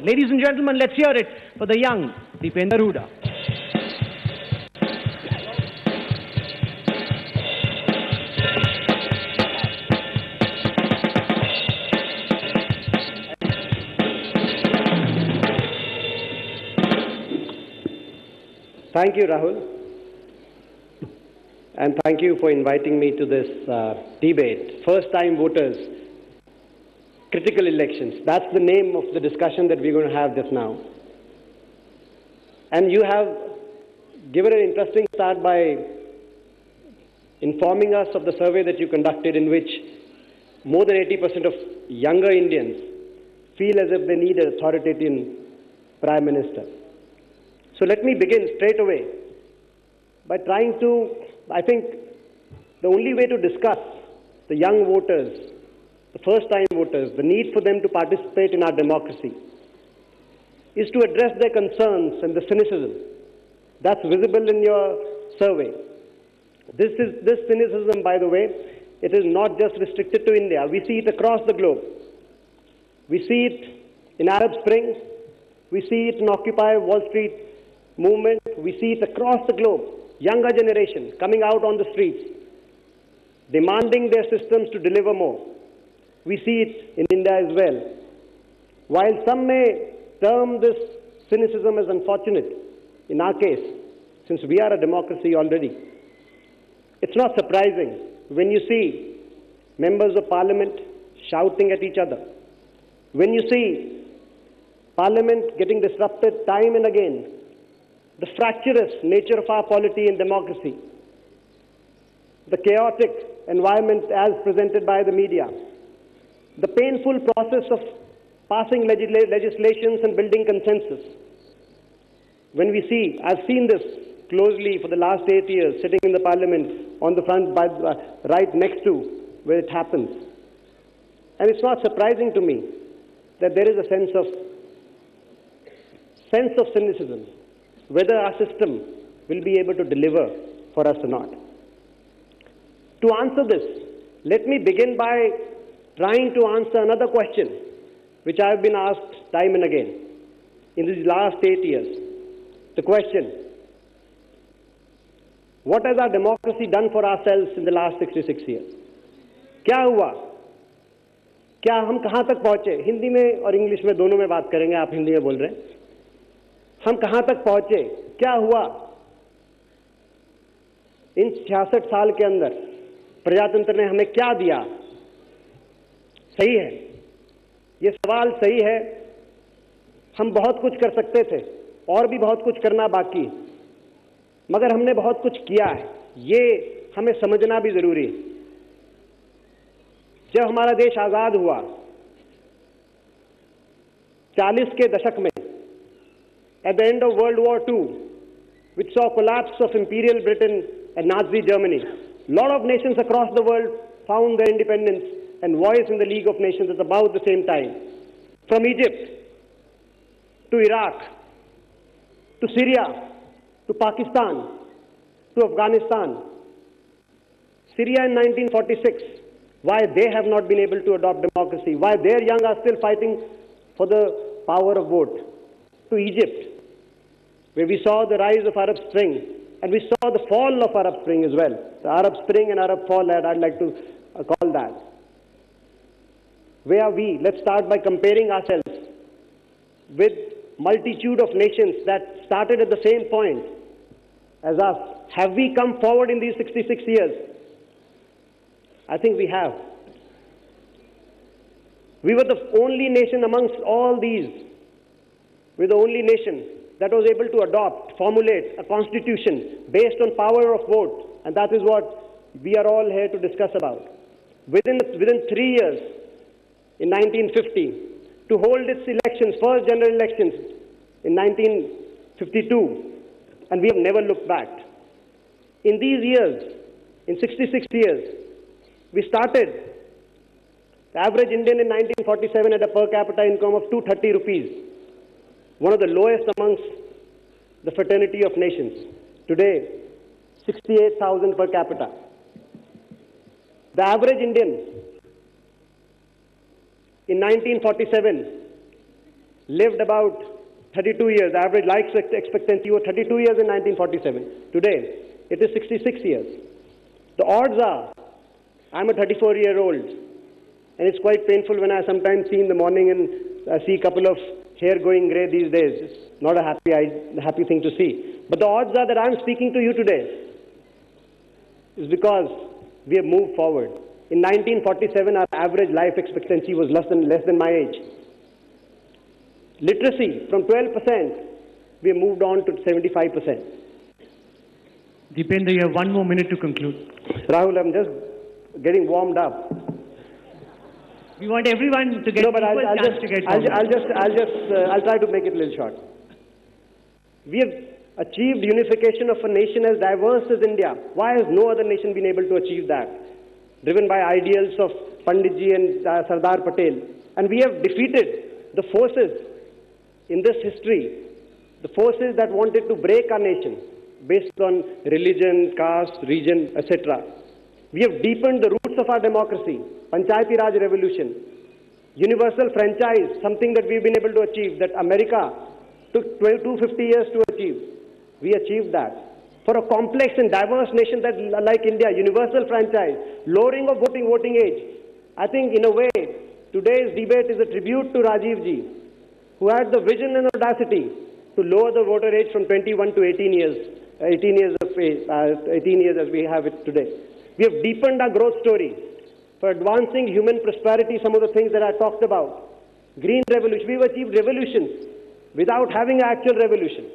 Ladies and gentlemen, let's hear it for the young Deepender Hooda. Thank you, Rahul, and thank you for inviting me to this debate. First-time voters, critical elections. That's the name of the discussion that we're going to have just now. And you have given an interesting start by informing us of the survey that you conducted, in which more than 80% of younger Indians feel as if they need an authoritarian Prime Minister. So let me begin straight away by trying to, I think, the only way to discuss the young voters, the first-time voters, the need for them to participate in our democracy, is to address their concerns and the cynicism that's visible in your survey. This cynicism, by the way, it is not just restricted to India. We see it across the globe. We see it in Arab Spring. We see it in Occupy Wall Street movement. We see it across the globe. Younger generation coming out on the streets, demanding their systems to deliver more. We see it in India as well. While some may term this cynicism as unfortunate, in our case, since we are a democracy already, it's not surprising when you see members of parliament shouting at each other, when you see parliament getting disrupted time and again, the fractious nature of our polity and democracy, the chaotic environment as presented by the media, the painful process of passing legislations and building consensus. When we see, I've seen this closely for the last 8 years, sitting in the parliament on the front, right next to where it happens. And it's not surprising to me that there is a sense of cynicism, whether our system will be able to deliver for us or not. To answer this, let me begin by trying to answer another question which I have been asked time and again in these last 8 years. The question, what has our democracy done for ourselves in the last 66 years? क्या हुआ? क्या हम कहाँ तक पहुँचे? हिंदी में और English में दोनों में बात करेंगे, आप हिंदी में बोल रहे हैं. हम कहां तक पहुंचे, क्या हुआ इन 66 साल के अंदर? प्रजातंत्र ने हमें क्या दिया? सही है, ये सवाल सही है. हम बहुत कुछ कर सकते थे और भी बहुत कुछ करना बाकी, मगर हमने बहुत कुछ किया है, ये हमें समझना भी जरूरी है. जब हमारा देश आजाद हुआ 40 के दशक में, at the end of World War II, which saw collapse of Imperial Britain and Nazi Germany, a lot of nations across the world found their independence and voice in the League of Nations at about the same time. From Egypt to Iraq to Syria to Pakistan to Afghanistan. Syria in 1946, why they have not been able to adopt democracy, why their young are still fighting for the power of vote. To Egypt, where we saw the rise of Arab Spring, and we saw the fall of Arab Spring as well. The Arab Spring and Arab fall, I'd like to call that. Where are we? Let's start by comparing ourselves with multitude of nations that started at the same point as us. Have we come forward in these 66 years? I think we have. We were the only nation amongst all these. We're the only nation that was able to adopt, formulate a constitution based on power of vote, and that is what we are all here to discuss about. Within 3 years, in 1950, to hold its elections, first general elections, in 1952, and we have never looked back. In these years, in 66 years, we started, the average Indian in 1947 had a per capita income of 230 rupees. One of the lowest amongst the fraternity of nations. Today, 68,000 per capita. The average Indian in 1947 lived about 32 years. The average life expectancy was 32 years in 1947. Today, it is 66 years. The odds are, I'm a 34-year-old, and it's quite painful when I sometimes see in the morning and see a couple of hair going grey these days. It's not a happy thing to see. But the odds are that I'm speaking to you today is because we have moved forward. In 1947, our average life expectancy was less than my age. Literacy, from 12%, we have moved on to 75%. Deepender, you have 1 more minute to conclude. Rahul, I'm just getting warmed up. We want everyone to get no, but equal chance to get warmed up. I'll try to make it a little short. We have achieved unification of a nation as diverse as India. Why has no other nation been able to achieve that? Driven by ideals of Panditji and Sardar Patel. And we have defeated the forces in this history, the forces that wanted to break our nation based on religion, caste, region, etc. We have deepened the roots of our democracy, Panchayati Raj revolution, universal franchise, something that we've been able to achieve, that America took 250 years to achieve. We achieved that. For a complex and diverse nation that, like India, universal franchise, lowering of voting age. I think in a way, today's debate is a tribute to Rajiv Ji, who had the vision and audacity to lower the voter age from 21 to 18 years, 18 years as we have it today. We have deepened our growth story for advancing human prosperity, some of the things that I talked about. Green revolution, we've achieved revolutions without having an actual revolution.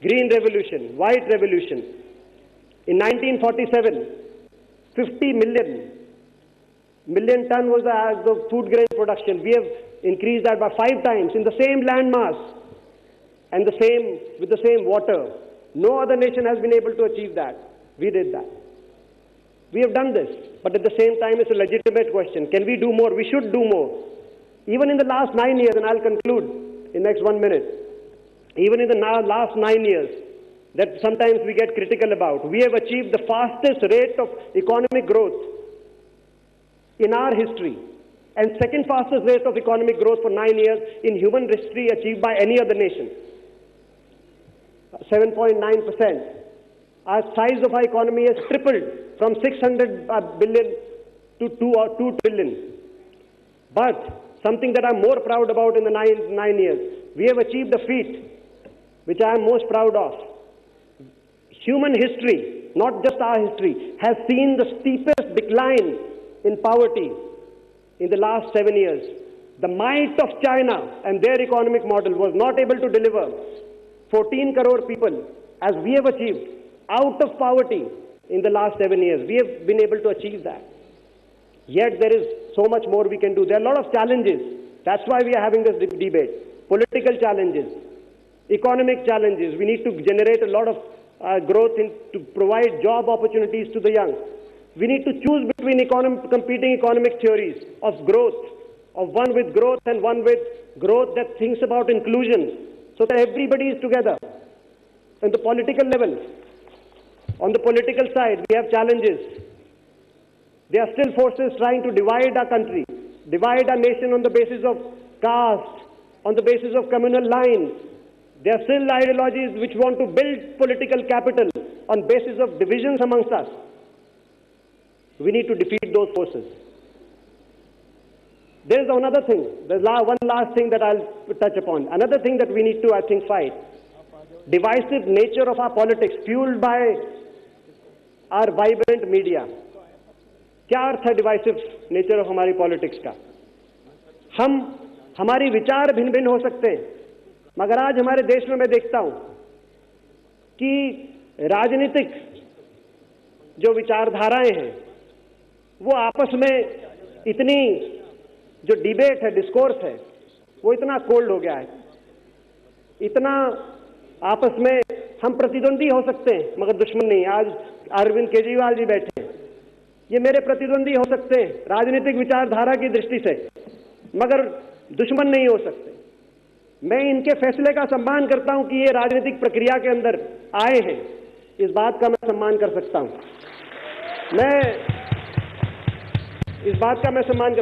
Green revolution, white revolution. In 1947, 50 million ton was the food grain production. We have increased that by 5 times in the same land mass and with the same water. No other nation has been able to achieve that. We did that. We have done this, but at the same time, it's a legitimate question. Can we do more? We should do more. Even in the last 9 years, and I'll conclude in the next 1 minute, even in the last 9 years, that sometimes we get critical about, we have achieved the fastest rate of economic growth in our history, and second fastest rate of economic growth for 9 years in human history achieved by any other nation. 7.9%. Our size of our economy has tripled from 600 billion to 2 trillion. But something that I'm more proud about in the 9 years, we have achieved a feat which I am most proud of. Human history, not just our history, has seen the steepest decline in poverty in the last 7 years. The might of China and their economic model was not able to deliver 14 crore people, as we have achieved, out of poverty in the last 7 years. We have been able to achieve that. Yet there is so much more we can do. There are a lot of challenges. That's why we are having this debate. Political challenges, economic challenges. We need to generate a lot of growth to provide job opportunities to the young. We need to choose between competing economic theories of growth, of one with growth and one with growth that thinks about inclusion, so that everybody is together. On the political level, on the political side, we have challenges. There are still forces trying to divide our country, divide our nation on the basis of caste, on the basis of communal lines. There are still ideologies which want to build political capital on basis of divisions amongst us. We need to defeat those forces. There is another thing. There's one last thing that I'll touch upon. Another thing that we need to, I think, fight. Divisive nature of our politics, fueled by our vibrant media. क्या अर्थ है divisive nature of हमारी politics का? हमारी विचार भिन्न भिन्न हो सकते हैं, मगर आज हमारे देश में मैं देखता हूं कि राजनीतिक जो विचारधाराएं हैं वो आपस में इतनी, जो डिबेट है, डिस्कोर्स है, वो इतना कोल्ड हो गया है, इतना आपस में हम प्रतिद्वंदी हो सकते हैं मगर दुश्मन नहीं। आज अरविंद केजरीवाल जी बैठे हैं, ये मेरे प्रतिद्वंदी हो सकते हैं राजनीतिक विचारधारा की दृष्टि से, मगर दुश्मन नहीं हो सकते। मैं इनके फैसले का सम्मान करता हूं कि ये राजनीतिक प्रक्रिया के अंदर आए हैं, इस बात का मैं सम्मान कर सकता हूं।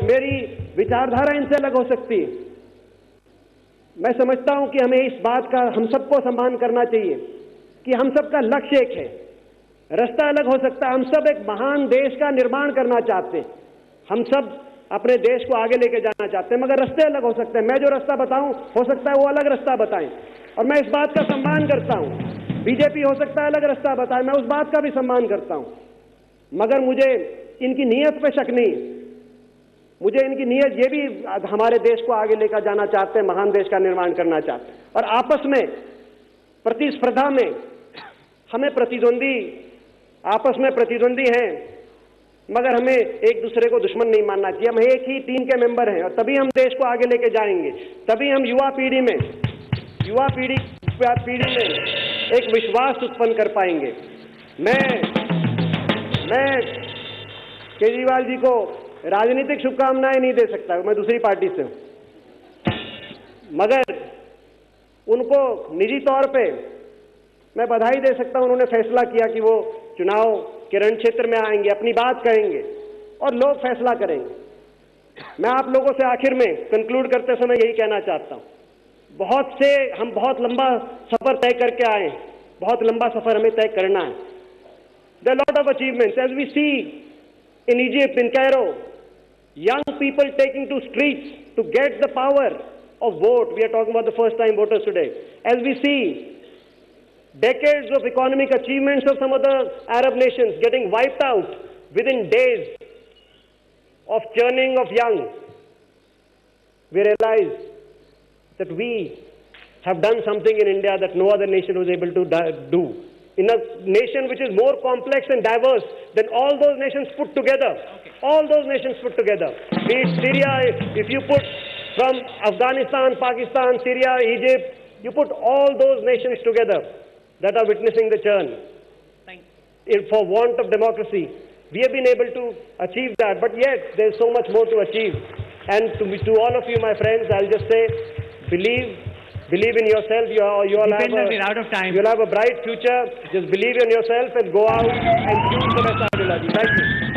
मेरी विचारधारा इनसे अलग हो सकती है, मैं समझता हूं कि हमें इस बात का हम सबको सम्मान करना चाहिए कि हम सबका लक्ष्य एक है। रास्ता अलग हो सकता है, हम सब एक महान देश का निर्माण करना चाहते हैं, हम सब अपने देश को आगे लेके जाना चाहते हैं, मगर रास्ते अलग हो सकते हैं। मैं जो रास्ता बताऊं हो सकता है वो अलग रास्ता बताएं, और मैं इस बात का सम्मान करता हूं। बीजेपी हो सकता है अलग रास्ता बताए, मैं उस बात का भी सम्मान करता हूं, मगर मुझे इनकी नीयत पे शक नहीं। मुझे इनकी नीयत ये भी हमारे देश को आगे लेकर जाना चाहते हैं, महान देश का निर्माण करना चाहते हैं, और आपस में प्रतिस्पर्धा में हमें आपस में प्रतिद्वंदी हैं, मगर हमें एक दूसरे को दुश्मन नहीं मानना चाहिए। हम एक ही टीम के मेंबर हैं, और तभी हम देश को आगे लेके जाएंगे, तभी हम युवा पीढ़ी में एक विश्वास उत्पन्न कर पाएंगे। मैं केजरीवाल जी को राजनीतिक शुभकामनाएं नहीं दे सकता, मैं दूसरी पार्टी से हूं, मगर उनको निजी तौर पे मैं बधाई दे सकता हूं। उन्होंने फैसला किया कि वो चुनाव के रण क्षेत्र में आएंगे, अपनी बात कहेंगे, और लोग फैसला करेंगे। मैं आप लोगों से आखिर में कंक्लूड करते समय यही कहना चाहता हूं, हम बहुत लंबा सफर तय करके आए, बहुत लंबा सफर हमें तय करना है। There are lot of achievements as we see in Egypt, in Cairo, young people taking to streets to get the power of vote. We are talking about the first time voters today. As we see decades of economic achievements of some of the Arab nations getting wiped out within days of churning of young, we realize that we have done something in India that no other nation was able to do. In a nation which is more complex and diverse than all those nations put together. All those nations put together. Be it Syria, if you put from Afghanistan, Pakistan, Syria, Egypt, you put all those nations together that are witnessing the churn. For want of democracy, we have been able to achieve that, but yet there's so much more to achieve. And to all of you, my friends, I'll just say, believe in yourself. You'll have a bright future. Just believe in yourself and go out and choose the best ideology. Thank you.